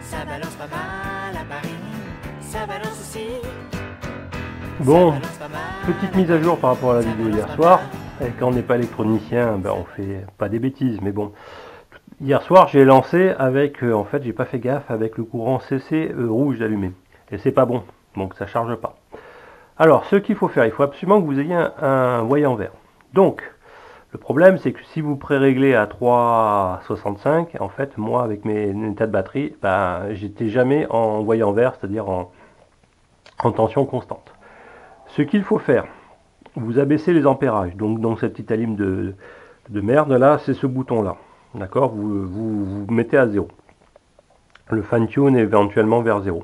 Ça balance pas mal à Paris, ça balance aussi. Bon, petite mise à jour par rapport à la vidéo hier soir. Et quand on n'est pas électronicien, ben on fait pas des bêtises, mais bon. Hier soir, j'ai lancé avec, en fait, j'ai pas fait gaffe avec le courant CC rouge allumé. Et c'est pas bon, donc ça charge pas. Alors, ce qu'il faut faire, il faut absolument que vous ayez un voyant vert. Donc, le problème, c'est que si vous pré-réglez à 3,65, en fait, moi, avec mes états de batterie, ben, j'étais jamais en voyant vert, c'est-à-dire en tension constante. Ce qu'il faut faire, vous abaissez les ampérages. Donc cette petite alim de merde là, c'est ce bouton là. D'accord, vous mettez à 0. Le fine tune est éventuellement vers 0.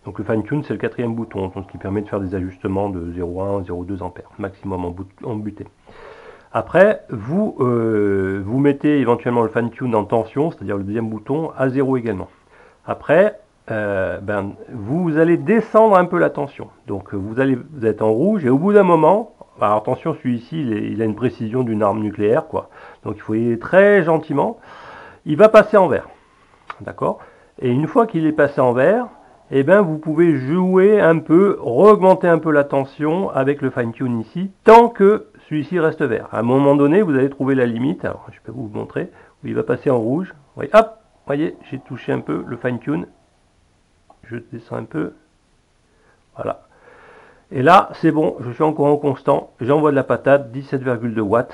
Donc le fine tune c'est le quatrième bouton, donc, qui permet de faire des ajustements de 0,1 0,2 ampères maximum en butée. Après, vous mettez éventuellement le fine tune en tension, c'est-à-dire le deuxième bouton, à 0 également. Après, vous allez descendre un peu la tension. Donc vous êtes en rouge et au bout d'un moment, alors attention, celui-ci il a une précision d'une arme nucléaire, quoi. Donc il faut y aller très gentiment. Il va passer en vert, d'accord. Et une fois qu'il est passé en vert, eh ben vous pouvez jouer un peu, augmenter un peu la tension avec le fine tune ici, tant que celui-ci reste vert. À un moment donné, vous allez trouver la limite. Alors je peux vous montrer où il va passer en rouge. Vous voyez, hop, voyez, j'ai touché un peu le fine tune. Je descends un peu, voilà. Et là, c'est bon, je suis en courant constant, j'envoie de la patate, 17,2 watts.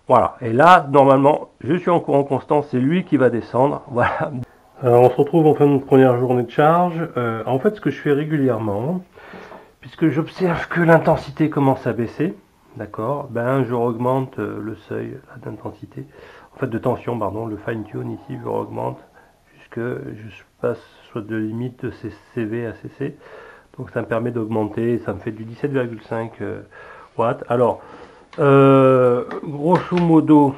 Voilà, et là, normalement, je suis en courant constant, c'est lui qui va descendre, voilà. Alors, on se retrouve en fin de première journée de charge. En fait, ce que je fais régulièrement, puisque j'observe que l'intensité commence à baisser, d'accord, ben je augmente le seuil d'intensité, en fait de tension, pardon, le fine tune ici, je augmente jusque je passe soit de limite de CV à CC. Donc ça me permet d'augmenter, ça me fait du 17,5 watts. Alors, grosso modo,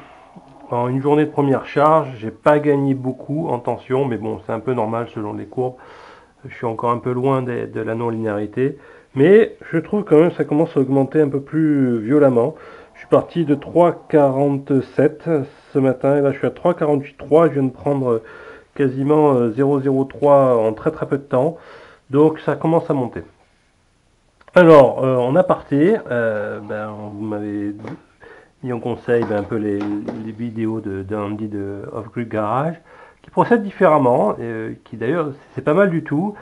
en une journée de première charge, j'ai pas gagné beaucoup en tension, mais bon, c'est un peu normal selon les courbes. Je suis encore un peu loin de la non-linéarité, mais je trouve quand même que ça commence à augmenter un peu plus violemment. Je suis parti de 3,47 ce matin, et là je suis à 3,48,3. Je viens de prendre quasiment 0,03 en très très peu de temps. Donc ça commence à monter. Alors, en aparté, vous m'avez mis en conseil un peu les vidéos d'Andy de Off-Grid Garage, qui procèdent différemment, qui d'ailleurs, c'est pas mal du tout.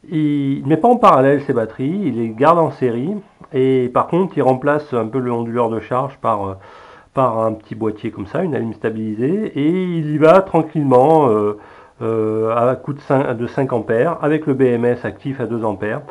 Il ne met pas en parallèle ses batteries, il les garde en série, et par contre, il remplace un peu le onduleur de charge par un petit boîtier comme ça, une alim stabilisée, et il y va tranquillement à coup de 5 ampères, avec le BMS actif à 2 ampères.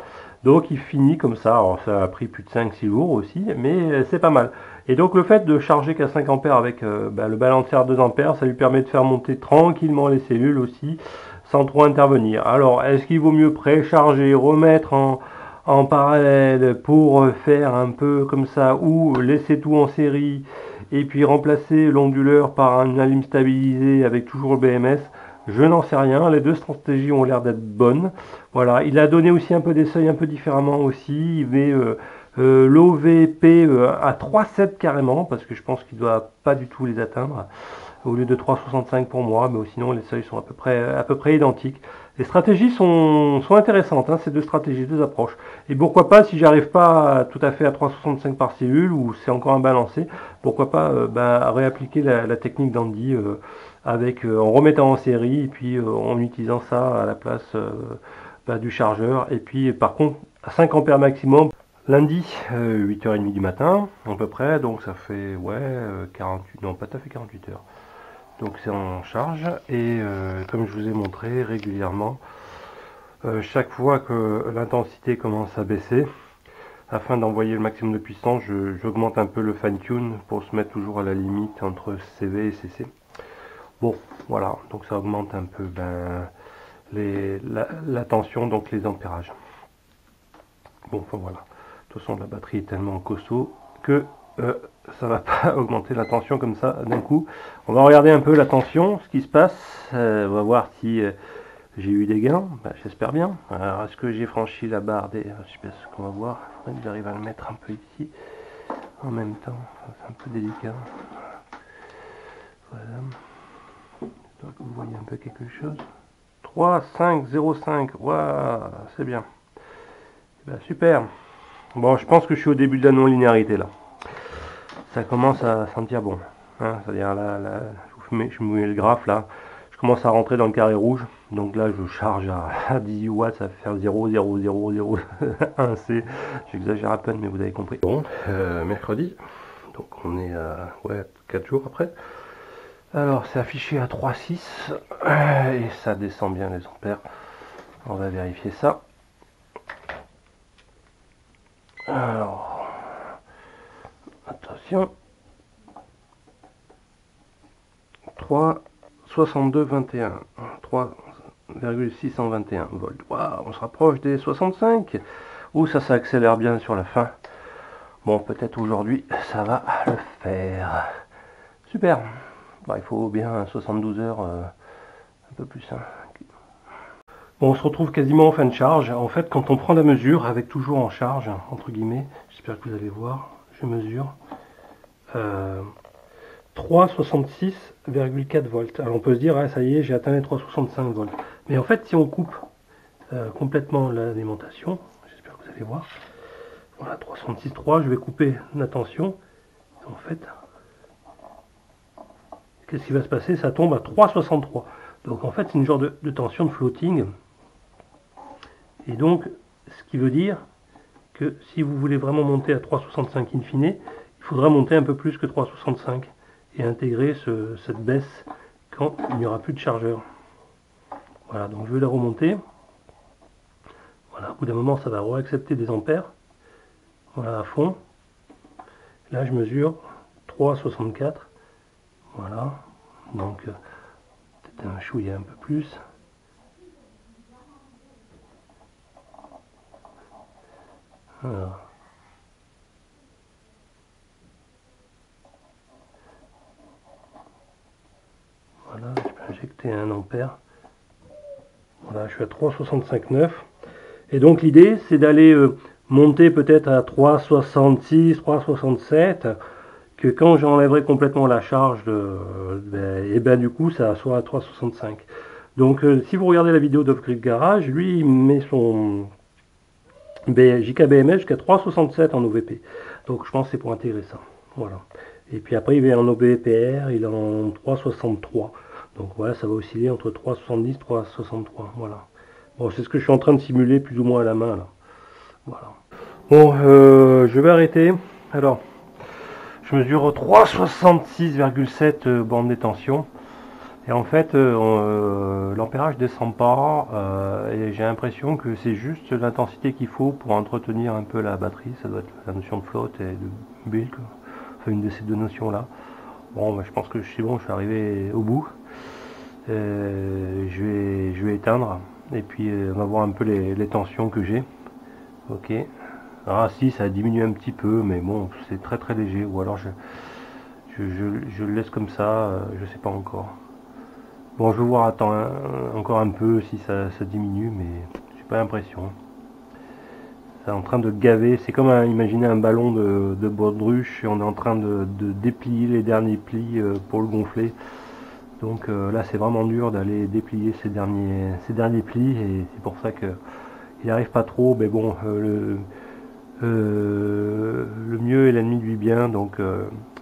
Donc il finit comme ça, alors ça a pris plus de 5-6 jours aussi, mais c'est pas mal. Et donc le fait de charger qu'à 5 ampères avec le balancer à 2 ampères, ça lui permet de faire monter tranquillement les cellules aussi, sans trop intervenir. Alors est-ce qu'il vaut mieux précharger, remettre en parallèle pour faire un peu comme ça, ou laisser tout en série, et puis remplacer l'onduleur par une alim stabilisée avec toujours le BMS? Je n'en sais rien, les deux stratégies ont l'air d'être bonnes. Voilà, il a donné aussi un peu des seuils un peu différemment aussi. Il met l'OVP à 3,7 carrément, parce que je pense qu'il ne doit pas du tout les atteindre, au lieu de 3,65 pour moi, mais sinon les seuils sont à peu près identiques. Les stratégies sont intéressantes, hein, ces deux stratégies, deux approches. Et pourquoi pas, si j'arrive pas tout à fait à 3,65 par cellule, ou c'est encore un balancé, pourquoi pas réappliquer la technique d'Andy en remettant en série, et puis en utilisant ça à la place du chargeur. Et puis par contre, à 5 ampères maximum, lundi, 8h30 du matin, à peu près, donc ça fait, 48, non pas tout à fait 48 heures. Donc c'est en charge, et comme je vous ai montré régulièrement, chaque fois que l'intensité commence à baisser, afin d'envoyer le maximum de puissance, j'augmente un peu le fine tune pour se mettre toujours à la limite entre CV et CC. Bon, voilà, donc ça augmente un peu la tension, donc les ampérages. Bon, enfin voilà. De toute façon, la batterie est tellement costaud que ça va pas augmenter la tension comme ça d'un coup. On va regarder un peu la tension, ce qui se passe. On va voir si j'ai eu des gains. J'espère bien. Alors, est-ce que j'ai franchi la barre des... Je sais pas ce qu'on va voir. Il faudrait que j'arrive à le mettre un peu ici. En même temps, c'est un peu délicat. Voilà. Donc vous voyez un peu quelque chose. 3,505. Waouh, c'est bien. Ben, super. Bon, je pense que je suis au début de la non-linéarité là. Ça commence à sentir bon. Hein, c'est-à-dire là, je mets le graphe là. Je commence à rentrer dans le carré rouge. Donc là, je charge à 18 watts, ça va faire 0,00001 C. J'exagère à peine, mais vous avez compris. Bon, mercredi. Donc on est à 4 jours après. Alors c'est affiché à 3,6 et ça descend bien les ampères. On va vérifier ça. Alors, attention. 3,6221. 3,621 volts. Waouh, on se rapproche des 65. Ouh, ça accélère bien sur la fin. Bon, peut-être aujourd'hui, ça va le faire. Super. Bah, il faut bien 72 heures, un peu plus. Hein. Bon, on se retrouve quasiment en fin de charge. En fait, quand on prend la mesure, avec toujours en charge, entre guillemets, j'espère que vous allez voir, je mesure 3,66,4 volts. Alors on peut se dire, ah, ça y est, j'ai atteint les 3,65 volts. Mais en fait, si on coupe complètement l'alimentation, j'espère que vous allez voir, voilà, 3,66,3, je vais couper la tension. En fait, qu'est-ce qui va se passer? Ça tombe à 3,63. Donc en fait, c'est une genre de tension de floating. Et donc, ce qui veut dire que si vous voulez vraiment monter à 3,65 in fine, il faudra monter un peu plus que 3,65 et intégrer cette baisse quand il n'y aura plus de chargeur. Voilà, donc je vais la remonter. Voilà, au bout d'un moment, ça va réaccepter des ampères. Voilà, à fond. Là, je mesure 3,64. Voilà, donc peut-être un chouïa un peu plus. Alors. Voilà, je peux injecter 1 ampère. Voilà, je suis à 3,65,9. Et donc l'idée, c'est d'aller monter peut-être à 3,66, 3,67, que quand j'enlèverai complètement la charge, et ben du coup, ça soit à 3,65. Donc si vous regardez la vidéo d'Off-Grid Garage, lui, il met son JKBMS jusqu'à 3,67 en OVP. Donc je pense que c'est pour intégrer ça. Voilà. Et puis après, il est en OBPR, il est en 3,63. Donc voilà, ça va osciller entre 3,70 et 3,63. Voilà. Bon, c'est ce que je suis en train de simuler plus ou moins à la main là. Voilà. Bon, je vais arrêter. Alors, je mesure 3,66,7 bornes de tension. Et en fait, l'ampérage descend pas. Et j'ai l'impression que c'est juste l'intensité qu'il faut pour entretenir un peu la batterie. Ça doit être la notion de flotte et de bulk. Enfin, une de ces deux notions là. Bon, bah, je pense que c'est bon, je suis arrivé au bout. Je vais éteindre. Et puis, on va voir un peu les tensions que j'ai. Ok. Ah si, ça a diminué un petit peu, mais bon, c'est très très léger. Ou alors je le laisse comme ça, je sais pas encore. Bon, je vais voir, attends, encore un peu si ça diminue, mais j'ai pas l'impression. C'est en train de gaver, c'est comme imaginer un ballon de baudruche et on est en train de déplier les derniers plis pour le gonfler. Donc là, c'est vraiment dur d'aller déplier ces derniers plis et c'est pour ça que il n'arrive pas trop, mais bon, le mieux est l'ennemi du bien, donc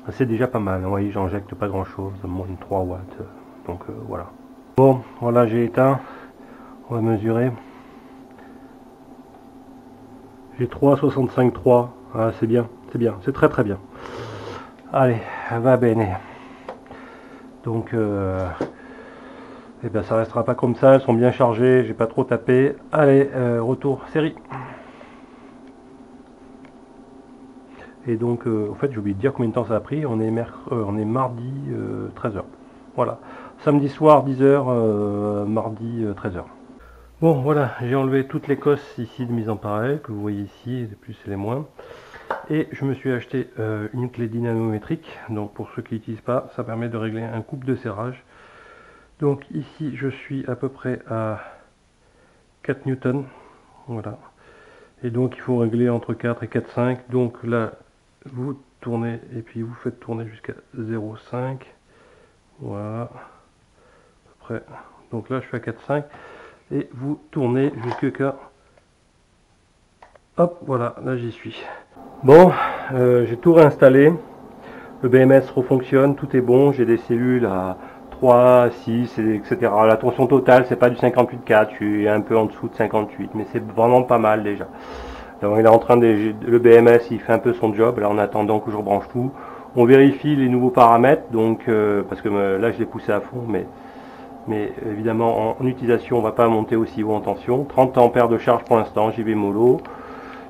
c'est déjà pas mal. Vous voyez, j'injecte pas grand chose, moins de 3 watts, donc voilà. Bon, voilà, j'ai éteint, on va mesurer. J'ai 3,65,3, ah, c'est bien, c'est très très bien. Allez, va bene. Donc, et ben ça restera pas comme ça, elles sont bien chargées, j'ai pas trop tapé. Allez, retour, série. Et donc, en fait, j'ai oublié de dire combien de temps ça a pris. On est mardi 13h. Voilà. Samedi soir 10h, mardi 13h. Bon, voilà, j'ai enlevé toutes les cosses ici de mise en parallèle, que vous voyez ici, les plus et les moins. Et je me suis acheté une clé dynamométrique. Donc, pour ceux qui n'utilisent pas, ça permet de régler un couple de serrage. Donc, ici, je suis à peu près à 4 newtons. Voilà. Et donc, il faut régler entre 4 et 4,5. Donc là, vous tournez et puis vous faites tourner jusqu'à 0,5. Voilà. Après, donc là je suis à 4,5. et vous tournez jusque là. Hop, voilà, là j'y suis. Bon, j'ai tout réinstallé. Le BMS refonctionne, tout est bon. J'ai des cellules à 3, 6, etc. La tension totale, c'est pas du 58,4. Je suis un peu en dessous de 58, mais c'est vraiment pas mal déjà. Donc, il est en train de, le BMS, il fait un peu son job. Là, en attendant que je rebranche tout, on vérifie les nouveaux paramètres. Donc, parce que là, je l'ai poussé à fond, mais évidemment, en utilisation, on va pas monter aussi haut en tension. 30 ampères de charge pour l'instant, JB mollo.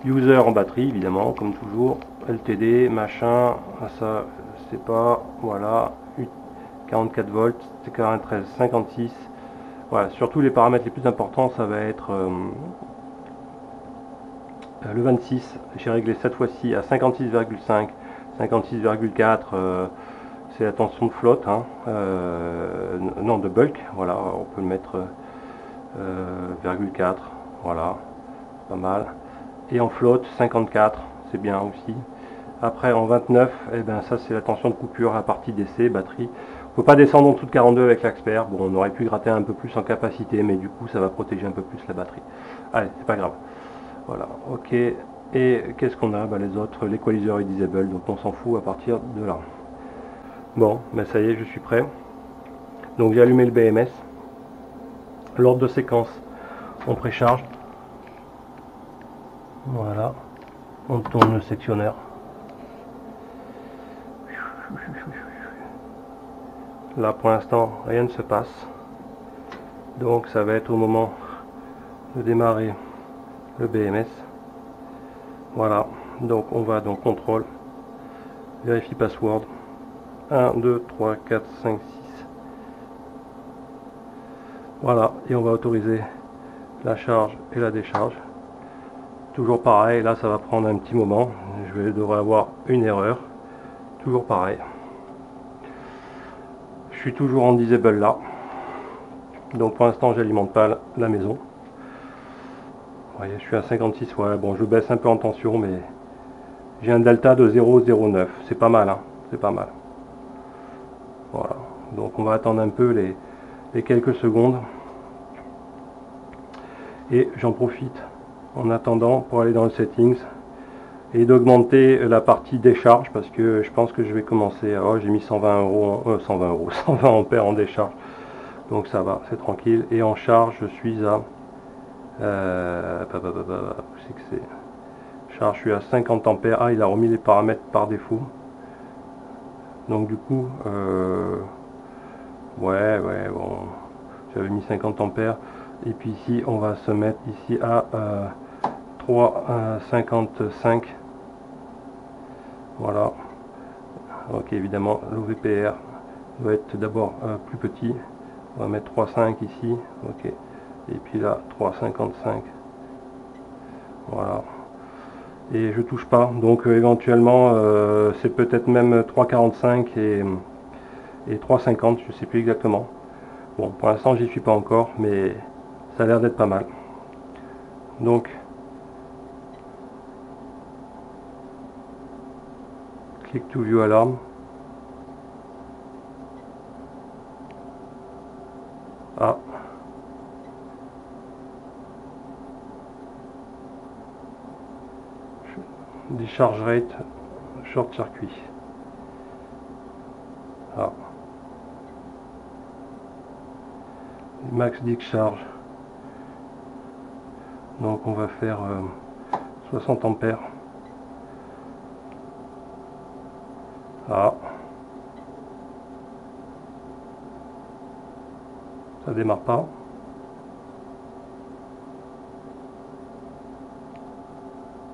User en batterie, évidemment, comme toujours. LTD, machin, ça, c'est pas, voilà, 44 volts, c'est 93, 56. Voilà, surtout les paramètres les plus importants, ça va être le 26. J'ai réglé cette fois-ci à 56,5, 56,4. C'est la tension de flotte, hein, non de bulk. Voilà, on peut le mettre 0,4. Voilà, pas mal. Et en flotte 54, c'est bien aussi. Après en 29, et ben ça c'est la tension de coupure, la partie d'essai, batterie. On peut pas descendre en dessous de 42 avec l'Axper. Bon, on aurait pu gratter un peu plus en capacité, mais du coup ça va protéger un peu plus la batterie. Allez, c'est pas grave. Voilà, ok. Et qu'est-ce qu'on a? Ben, les autres, l'équalizer est disable, donc on s'en fout à partir de là. Bon, ben ça y est, je suis prêt. Donc j'ai allumé le BMS. L'ordre de séquence, on précharge. Voilà, on tourne le sectionneur. Là pour l'instant rien ne se passe, donc ça va être au moment de démarrer le BMS. Voilà, donc on va dans contrôle, vérifie password, 1, 2, 3, 4, 5, 6. Voilà, et on va autoriser la charge et la décharge. Toujours pareil, là ça va prendre un petit moment, je devrais avoir une erreur. Toujours pareil. Je suis toujours en disable là. Donc pour l'instant j'alimente pas la maison. Vous voyez, je suis à 56, ouais, bon je baisse un peu en tension, mais j'ai un delta de 0,09. C'est pas mal, hein, c'est pas mal. Voilà. Donc on va attendre un peu les quelques secondes. Et j'en profite en attendant pour aller dans le settings et d'augmenter la partie décharge parce que je pense que je vais commencer. Alors j'ai mis 120 euros, 120 euros, 120 ampères en décharge. Donc ça va, c'est tranquille. Et en charge, je suis à c'est que c'est charge, je suis à 50 ampères. Ah, il a remis les paramètres par défaut. Donc du coup, ouais, bon, j'avais mis 50 ampères. Et puis ici, on va se mettre ici à 3,55. Voilà. Ok, évidemment, l'OVPR doit être d'abord plus petit. On va mettre 3,5 ici. Ok. Et puis là, 3,55. Voilà. Et je touche pas. Donc éventuellement, c'est peut-être même 3,45 et 3,50, je sais plus exactement. Bon, pour l'instant, j'y suis pas encore, mais ça a l'air d'être pas mal. Donc, click to view alarm. Ah. Discharge rate, short circuit. Ah. Max discharge. Donc on va faire 60 ampères. Ah. Ça démarre pas.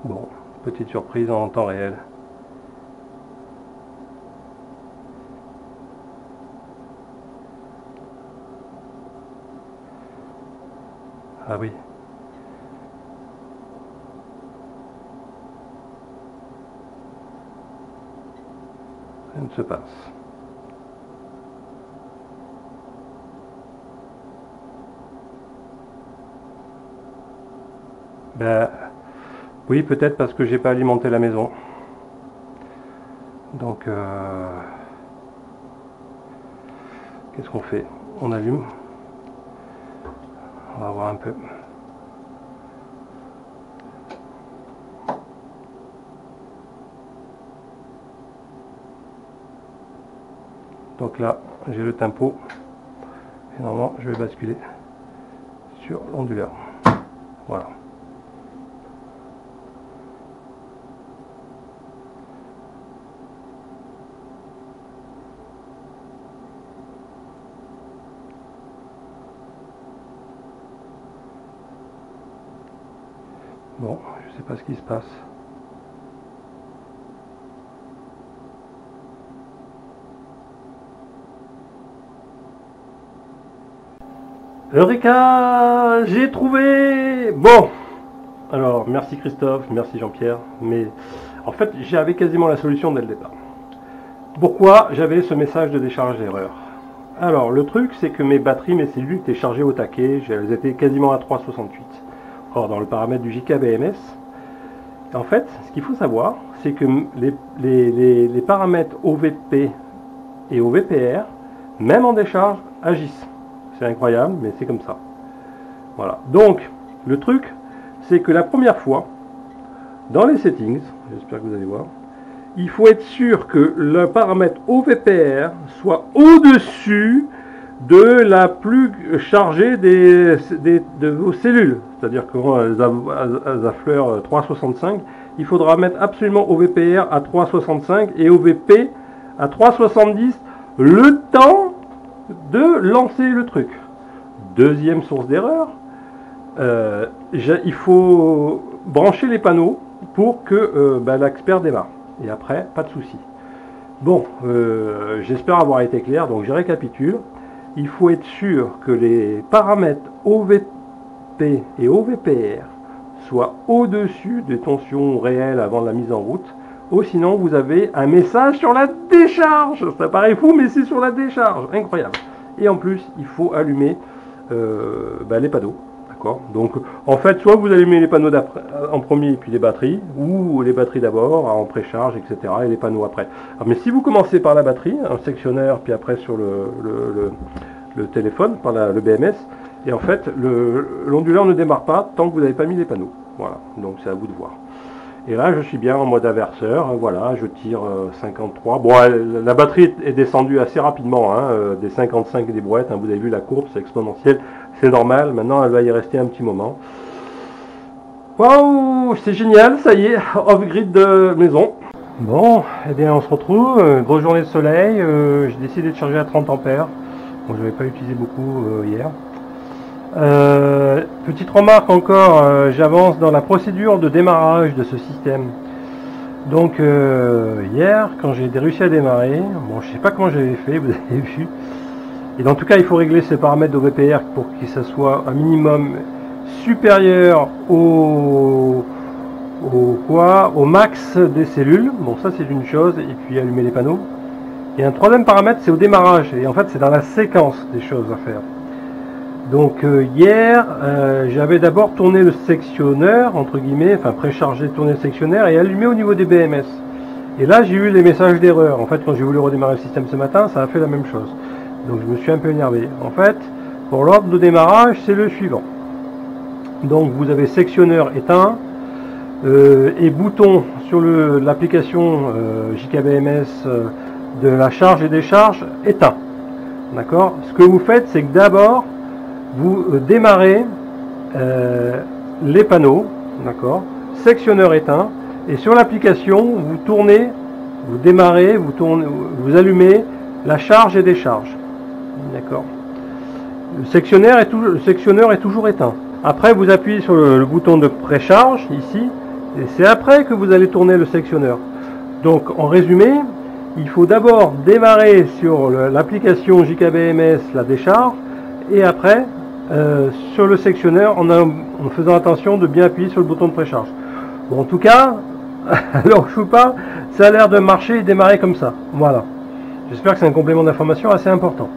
Bon, petite surprise en temps réel. Ah oui. Rien ne se passe. Ben, oui, peut-être parce que j'ai pas alimenté la maison. Donc, qu'est-ce qu'on fait? On allume. On va voir un peu. Donc là, j'ai le tempo. Et normalement, je vais basculer sur l'onduleur. Voilà. Bon, je sais pas ce qui se passe. Eureka! J'ai trouvé! Bon! Alors, merci Christophe, merci Jean-Pierre, mais en fait, j'avais quasiment la solution dès le départ. Pourquoi j'avais ce message de décharge d'erreur? Alors, le truc, c'est que mes batteries, mes cellules étaient chargées au taquet, elles étaient quasiment à 3,68. Or, dans le paramètre du JKBMS, en fait, ce qu'il faut savoir, c'est que les paramètres OVP et OVPR, même en décharge, agissent. C'est incroyable, mais c'est comme ça. Voilà. Donc, le truc, c'est que la première fois, dans les settings, j'espère que vous allez voir, il faut être sûr que le paramètre OVPR soit au-dessus de la plus chargée de vos cellules. C'est-à-dire que quand elles affleurent 3,65, il faudra mettre absolument OVPR à 3,65 et OVP à 3,70 le temps de lancer le truc. Deuxième source d'erreur, il faut brancher les panneaux pour que l'expert démarre. Et après, pas de souci. Bon, j'espère avoir été clair, donc je récapitule. Il faut être sûr que les paramètres OVP et OVPR soient au-dessus des tensions réelles avant la mise en route. Ou sinon, vous avez un message sur la décharge. Ça paraît fou, mais c'est sur la décharge. Incroyable. Et en plus, il faut allumer les panneaux. Donc, en fait, soit vous allumez les panneaux en premier, puis les batteries, ou les batteries d'abord, en précharge, etc., et les panneaux après. Alors, mais si vous commencez par la batterie, un sectionneur, puis après sur le téléphone, par le BMS, et en fait, l'onduleur ne démarre pas tant que vous n'avez pas mis les panneaux. Voilà, donc c'est à vous de voir. Et là, je suis bien en mode inverseur, voilà, je tire 53. Bon, la batterie est descendue assez rapidement, des 55 des brouettes, vous avez vu la courbe, c'est exponentiel, c'est normal, maintenant elle va y rester un petit moment. Waouh, c'est génial, ça y est, off-grid de maison. Bon, eh bien on se retrouve, grosse journée de soleil, j'ai décidé de charger à 30 ampères, bon je n'avais pas utilisé beaucoup hier. Petite remarque encore, j'avance dans la procédure de démarrage de ce système. Donc hier, quand j'ai réussi à démarrer, bon je sais pas comment j'avais fait, vous avez vu. Et en tout cas, il faut régler ces paramètres d'OVPR pour que ça soit un minimum supérieur au max des cellules. Bon, ça c'est une chose, et puis allumer les panneaux. Et un troisième paramètre, c'est au démarrage. Et en fait, c'est dans la séquence des choses à faire. Donc hier, j'avais d'abord tourné le sectionneur, entre guillemets, enfin préchargé, tourné le sectionneur et allumé au niveau des BMS. Et là, j'ai eu les messages d'erreur. En fait, quand j'ai voulu redémarrer le système ce matin, ça a fait la même chose. Donc je me suis un peu énervé. En fait, pour l'ordre de démarrage, c'est le suivant. Donc vous avez sectionneur éteint et bouton sur l'application JKBMS de la charge et décharge éteint. D'accord. Ce que vous faites, c'est que d'abord, vous démarrez les panneaux, d'accord, sectionneur éteint, et sur l'application, vous tournez, vous démarrez, vous allumez la charge et décharge. D'accord. Le sectionneur est toujours éteint. Après, vous appuyez sur le bouton de précharge, ici, et c'est après que vous allez tourner le sectionneur. Donc, en résumé, il faut d'abord démarrer sur l'application JKBMS la décharge, et après, sur le sectionneur, en faisant attention de bien appuyer sur le bouton de précharge. Bon, en tout cas, alors je vous parle, ça a l'air de marcher et démarrer comme ça. Voilà. J'espère que c'est un complément d'information assez important.